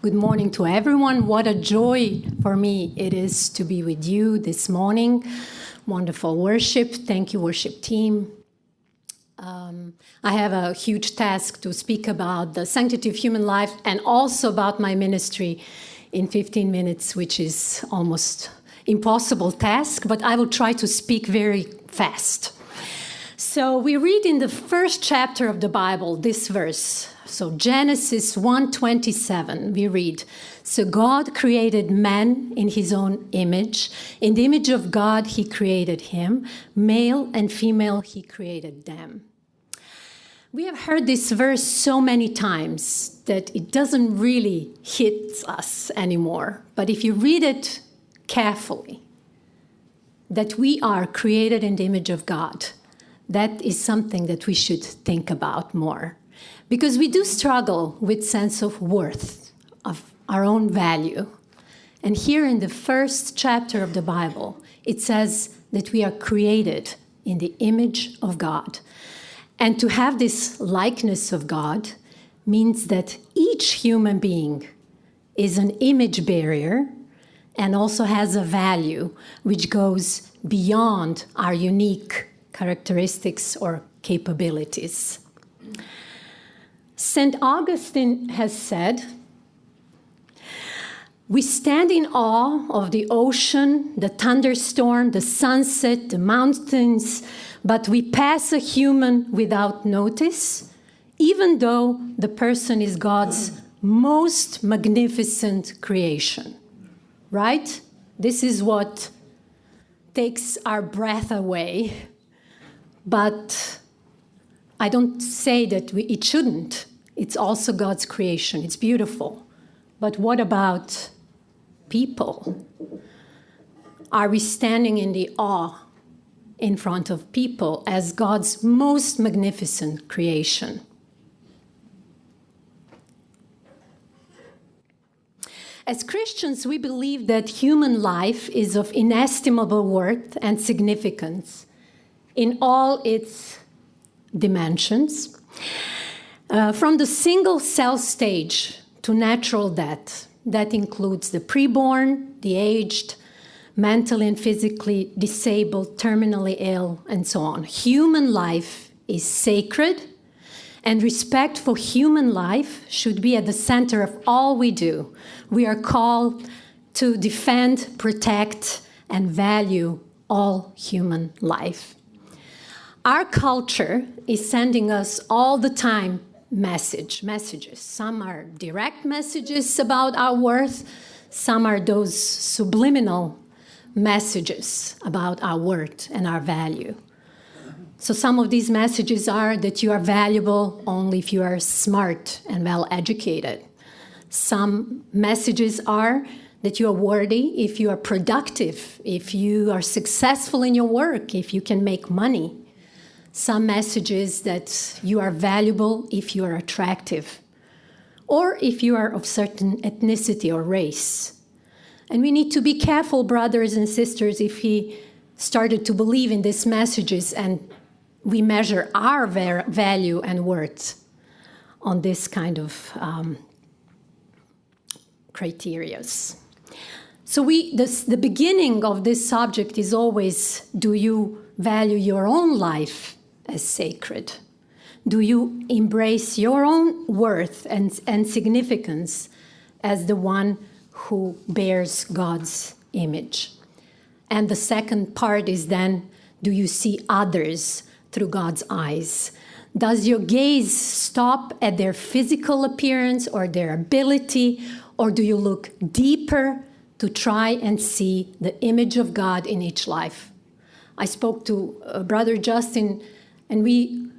Good morning to everyone. What a joy for me it is to be with you this morning. Wonderful worship. Thank you, worship team. I have a huge task to speak about the sanctity of human life and also about my ministry in 15 minutes, which is almost impossible task, but I will try to speak very fast. So we read in the first chapter of the Bible this verse. So Genesis 1:27, we read, "So God created man in his own image. In the image of God he created him. Male and female he created them." We have heard this verse so many times that it doesn't really hit us anymore. But if you read it carefully, that we are created in the image of God, that is something that we should think about more. Because we do struggle with sense of worth, of our own value. And here in the first chapter of the Bible, it says that we are created in the image of God. And to have this likeness of God means that each human being is an image bearer and also has a value which goes beyond our unique characteristics or capabilities. St. Augustine has said, "We stand in awe of the ocean, the thunderstorm, the sunset, the mountains, but we pass a human without notice, even though the person is God's most magnificent creation." Right? This is what takes our breath away. But I don't say that it shouldn't. It's also God's creation. It's beautiful. But what about people? Are we standing in the awe in front of people as God's most magnificent creation? As Christians, we believe that human life is of inestimable worth and significance in all its dimensions, from the single cell stage to natural death. That includes the preborn, the aged, mentally and physically disabled, terminally ill, and so on. Human life is sacred, and respect for human life should be at the center of all we do. We are called to defend, protect, and value all human life. Our culture is sending us all the time messages. Some are direct messages about our worth. Some are those subliminal messages about our worth and our value. So some of these messages are that you are valuable only if you are smart and well educated. Some messages are that you are worthy if you are productive, if you are successful in your work, if you can make money. Some messages that you are valuable if you are attractive, or if you are of certain ethnicity or race. And we need to be careful, brothers and sisters, if we started to believe in these messages and we measure our value and worth on this kind of criteria. So the beginning of this subject is always, do you value your own life as sacred? Do you embrace your own worth and significance as the one who bears God's image? And the second part is then, do you see others through God's eyes? Does your gaze stop at their physical appearance or their ability, or do you look deeper to try and see the image of God in each life? I spoke to Brother Justin, and we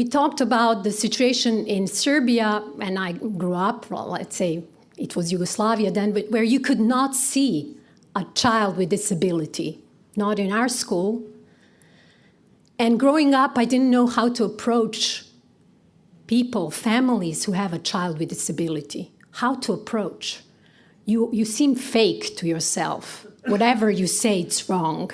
talked about the situation in Serbia, and I grew up, well, let's say it was Yugoslavia then, but where you could not see a child with disability, not in our school. And growing up, I didn't know how to approach people, families who have a child with disability, how to approach. You seem fake to yourself. Whatever you say, it's wrong.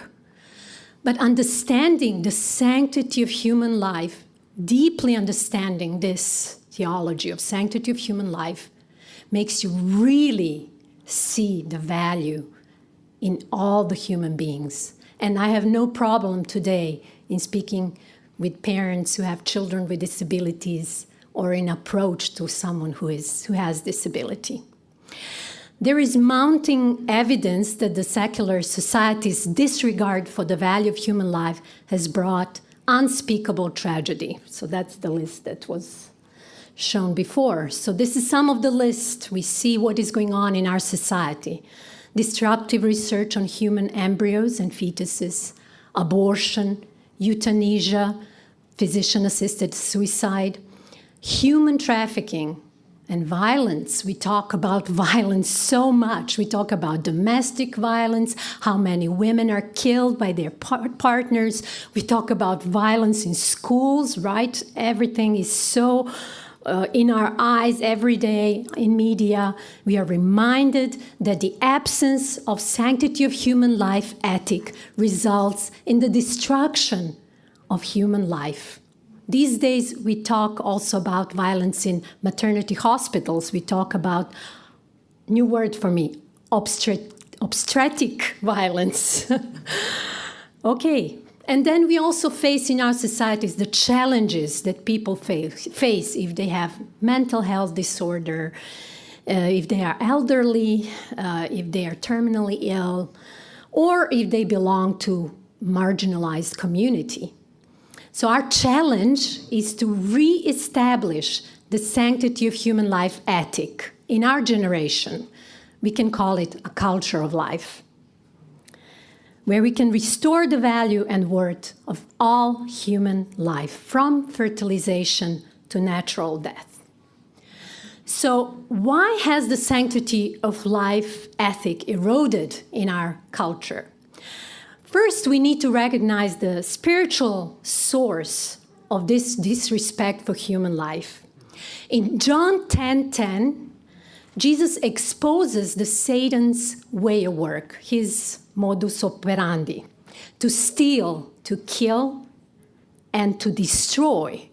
But understanding the sanctity of human life, deeply understanding this theology of sanctity of human life, makes you really see the value in all the human beings. And I have no problem today in speaking with parents who have children with disabilities or in approach to someone who has disability. There is mounting evidence that the secular society's disregard for the value of human life has brought unspeakable tragedy. So that's the list that was shown before. So this is some of the list. We see what is going on in our society. Disruptive research on human embryos and fetuses, abortion, euthanasia, physician-assisted suicide, human trafficking, and violence. We talk about violence so much. We talk about domestic violence, how many women are killed by their partners. We talk about violence in schools, right? Everything is so in our eyes every day in media. We are reminded that the absence of sanctity of human life ethic results in the destruction of human life. These days, we talk also about violence in maternity hospitals. We talk about, new word for me, obstetric violence. Okay. And then we also face in our societies the challenges that people face if they have mental health disorder, if they are elderly, if they are terminally ill, or if they belong to marginalized community. So our challenge is to re-establish the sanctity of human life ethic in our generation. We can call it a culture of life, where we can restore the value and worth of all human life, from fertilization to natural death. So why has the sanctity of life ethic eroded in our culture? First, we need to recognize the spiritual source of this disrespect for human life. In John 10:10, Jesus exposes the Satan's way of work, his modus operandi, to steal, to kill, and to destroy.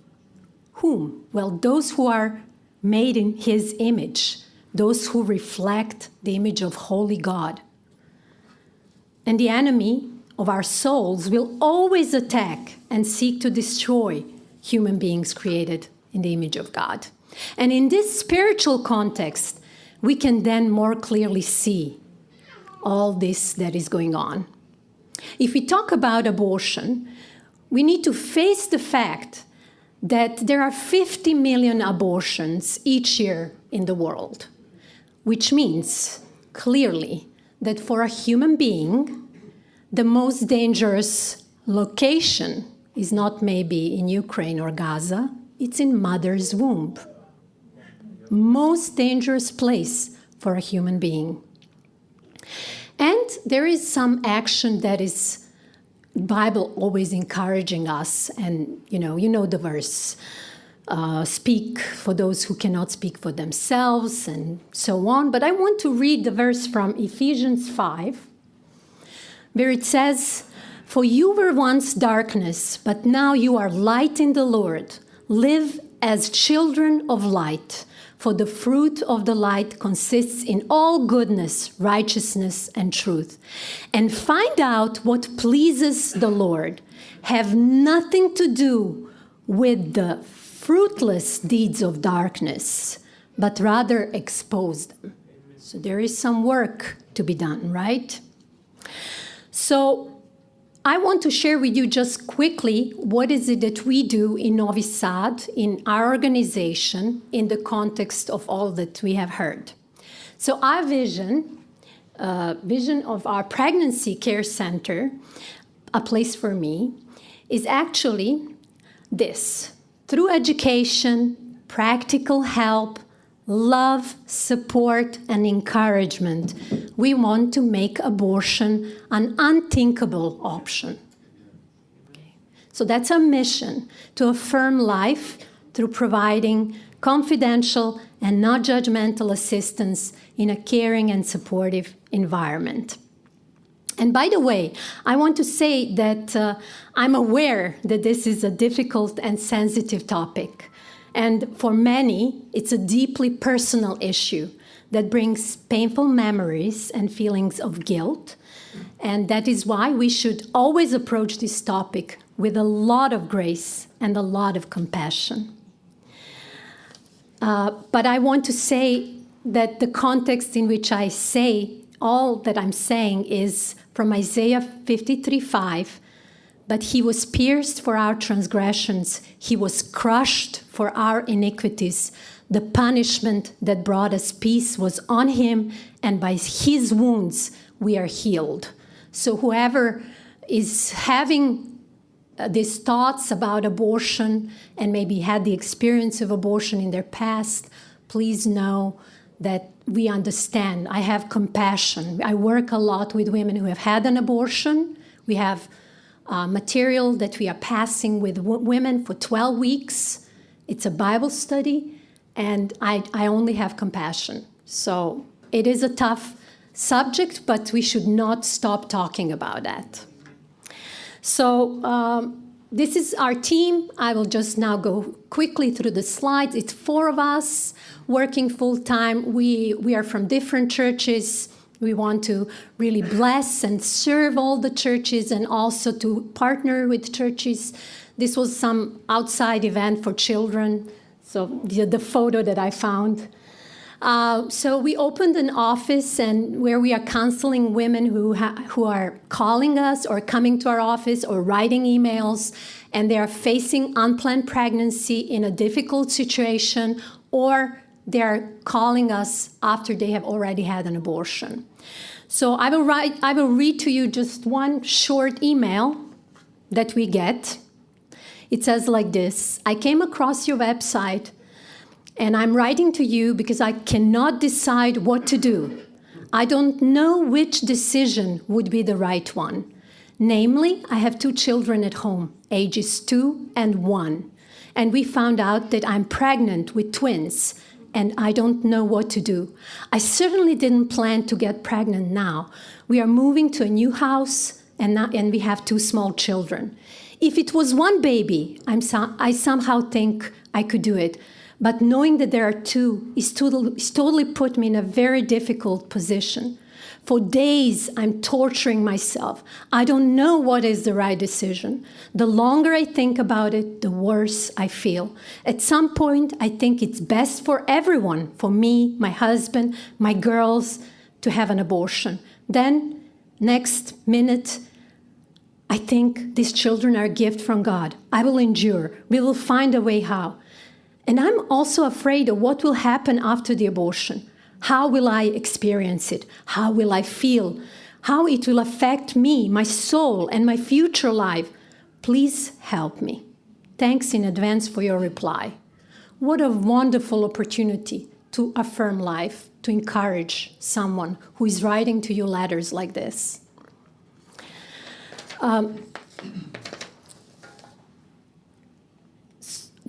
Whom? Well, those who are made in his image, those who reflect the image of holy God. And the enemy of our souls will always attack and seek to destroy human beings created in the image of God. And in this spiritual context, we can then more clearly see all this that is going on. If we talk about abortion, we need to face the fact that there are 50 million abortions each year in the world, which means clearly that for a human being, the most dangerous location is not maybe in Ukraine or Gaza, it's in mother's womb. Most dangerous place for a human being. And there is some action that is Bible always encouraging us, and you know the verse, speak for those who cannot speak for themselves, and so on. But I want to read the verse from Ephesians 5, where it says, "For you were once darkness, but now you are light in the Lord. Live as children of light, for the fruit of the light consists in all goodness, righteousness, and truth. And find out what pleases the Lord. Have nothing to do with the fruitless deeds of darkness, but rather expose them." So there is some work to be done, right? So I want to share with you just quickly what is it that we do in Novi Sad, in our organization, in the context of all that we have heard. So our vision of our pregnancy care center, A Place for Me, is actually this. Through education, practical help, love, support, and encouragement, we want to make abortion an unthinkable option. Okay. So that's our mission, to affirm life through providing confidential and not judgmental assistance in a caring and supportive environment. And by the way, I want to say that I'm aware that this is a difficult and sensitive topic. And for many, it's a deeply personal issue. that brings painful memories and feelings of guilt. And that is why we should always approach this topic with a lot of grace and a lot of compassion. But I want to say that the context in which I say all that I'm saying is from Isaiah 53:5. But he was pierced for our transgressions. He was crushed for our iniquities. The punishment that brought us peace was on him, and by his wounds we are healed. So whoever is having these thoughts about abortion and maybe had the experience of abortion in their past, please know that we understand. I have compassion. I work a lot with women who have had an abortion. We have material that we are passing with women for 12 weeks. It's a Bible study, and I only have compassion. So it is a tough subject, but we should not stop talking about that. So this is our team. I will just now go quickly through the slides. It's 4 of us working full-time. We are from different churches. We want to really bless and serve all the churches and also to partner with churches. This was some outside event for children, so the photo that I found. So we opened an office and where we are counseling women who are calling us or coming to our office or writing emails, and they are facing unplanned pregnancy in a difficult situation, or they are calling us after they have already had an abortion. So I will read to you just one short email that we get. It says like this: I came across your website and I'm writing to you because I cannot decide what to do. I don't know which decision would be the right one. Namely, I have 2 children at home, ages 2 and 1. And we found out that I'm pregnant with twins, and I don't know what to do. I certainly didn't plan to get pregnant now. We are moving to a new house, and we have 2 small children. If it was one baby, I somehow think I could do it. But knowing that there are 2 is totally put me in a very difficult position. For days, I'm torturing myself. I don't know what is the right decision. The longer I think about it, the worse I feel. At some point, I think it's best for everyone, for me, my husband, my girls, to have an abortion. Then, next minute, I think these children are a gift from God. I will endure. We will find a way how. And I'm also afraid of what will happen after the abortion. How will I experience it? How will I feel? How it will affect me, my soul, and my future life? Please help me. Thanks in advance for your reply. What a wonderful opportunity to affirm life, to encourage someone who is writing to you letters like this.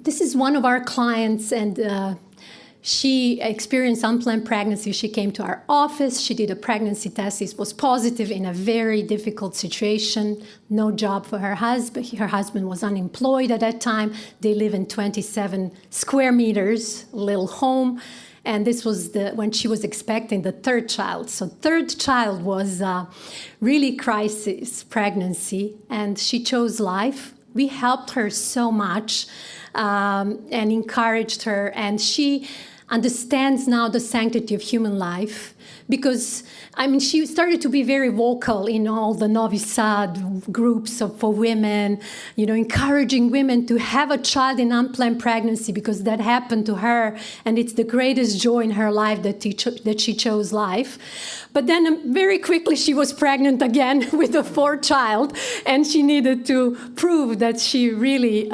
This is one of our clients, and she experienced unplanned pregnancy. She came to our office. She did a pregnancy test. It was positive in a very difficult situation. No job for her husband. Her husband was unemployed at that time. They live in 27 square meters, little home. And this was when she was expecting the 3rd child. So 3rd child was really crisis pregnancy, and she chose life. We helped her so much and encouraged her, and she understands now the sanctity of human life because, she started to be very vocal in all the Novi Sad groups for women, encouraging women to have a child in unplanned pregnancy because that happened to her, and it's the greatest joy in her life that she chose life. But then very quickly she was pregnant again with a 4th child, and she needed to prove that she really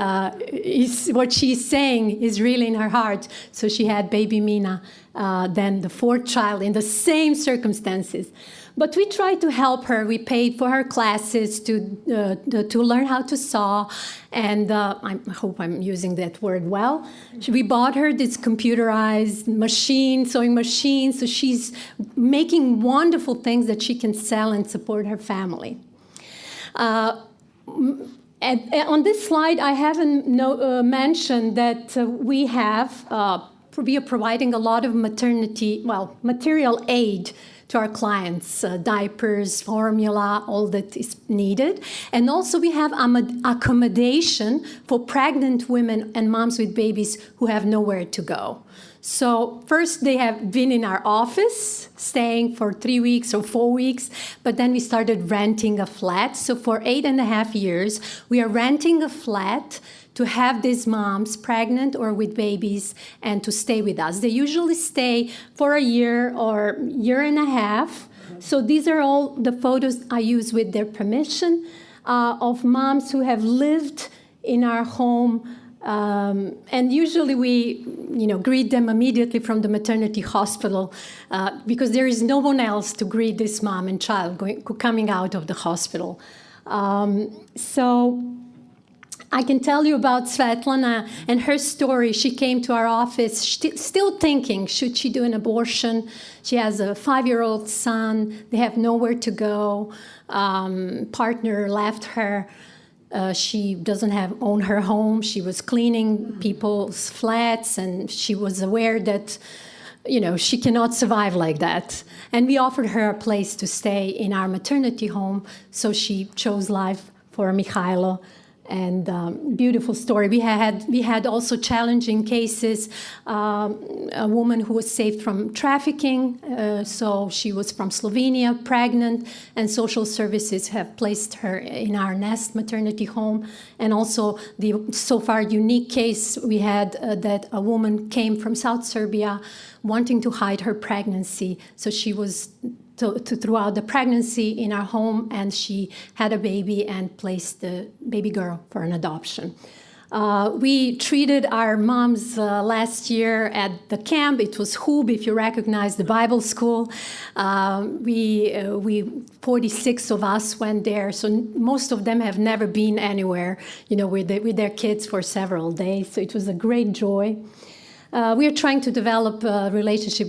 is what she's saying is really in her heart. So she had baby Mina, then the 4th child in the same circumstances. But we tried to help her. We paid for her classes to learn how to sew, and I hope I'm using that word well. We bought her this computerized sewing machine, so she's making wonderful things that she can sell and support her family. And on this slide, I haven't mentioned that we have we are providing a lot of material aid to our clients, diapers, formula, all that is needed. And also we have accommodation for pregnant women and moms with babies who have nowhere to go. So first they have been in our office, staying for 3 weeks or 4 weeks, but then we started renting a flat. So for 8.5 years, we are renting a flat to have these moms pregnant or with babies and to stay with us. They usually stay for a year or year and a half. So these are all the photos I use with their permission of moms who have lived in our home. And usually we, greet them immediately from the maternity hospital because there is no one else to greet this mom and child coming out of the hospital. So I can tell you about Svetlana and her story. She came to our office still thinking, should she do an abortion? She has a 5-year-old son. They have nowhere to go. Partner left her. She doesn't own her home. She was cleaning people's flats, and she was aware that, she cannot survive like that. And we offered her a place to stay in our maternity home, so she chose life for Mihailo. And beautiful story. We had also challenging cases. A woman who was saved from trafficking. So she was from Slovenia, pregnant, and social services have placed her in our Nest maternity home. And also the so far unique case we had that a woman came from South Serbia wanting to hide her pregnancy. So she was throughout the pregnancy in our home, and she had a baby and placed the baby girl for an adoption. We treated our moms last year at the camp. It was Hub, if you recognize the Bible school. We 46 of us went there, so most of them have never been anywhere, with their kids for several days. So it was a great joy. We are trying to develop a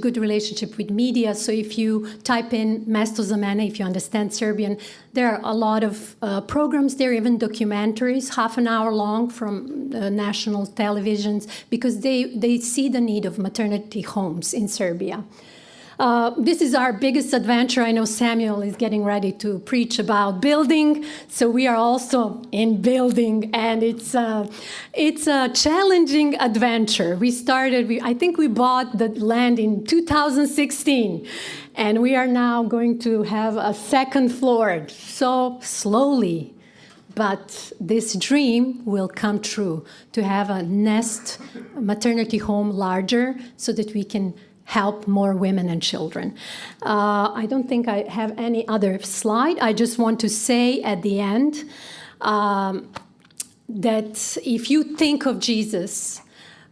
good relationship with media. So if you type in Mesto, mene, if you understand Serbian, there are a lot of programs there, even documentaries, half an hour long from national televisions, because they see the need of maternity homes in Serbia. This is our biggest adventure. I know Samuel is getting ready to preach about building, so we are also in building, and it's a challenging adventure. I think we bought the land in 2016, and we are now going to have a second floor, so slowly. But this dream will come true, to have a Nest maternity home larger so that we can help more women and children. I don't think I have any other slide. I just want to say at the end that if you think of Jesus,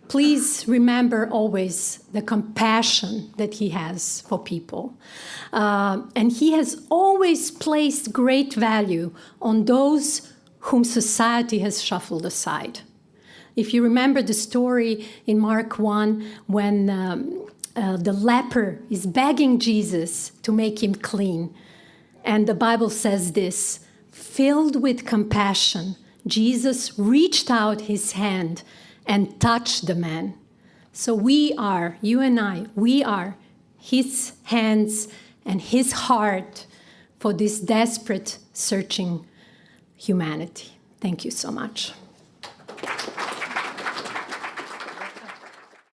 please remember always the compassion that he has for people. And he has always placed great value on those whom society has shuffled aside. If you remember the story in Mark 1 when the leper is begging Jesus to make him clean. And the Bible says this, filled with compassion, Jesus reached out his hand and touched the man. So you and I, we are his hands and his heart for this desperate, searching humanity. Thank you so much.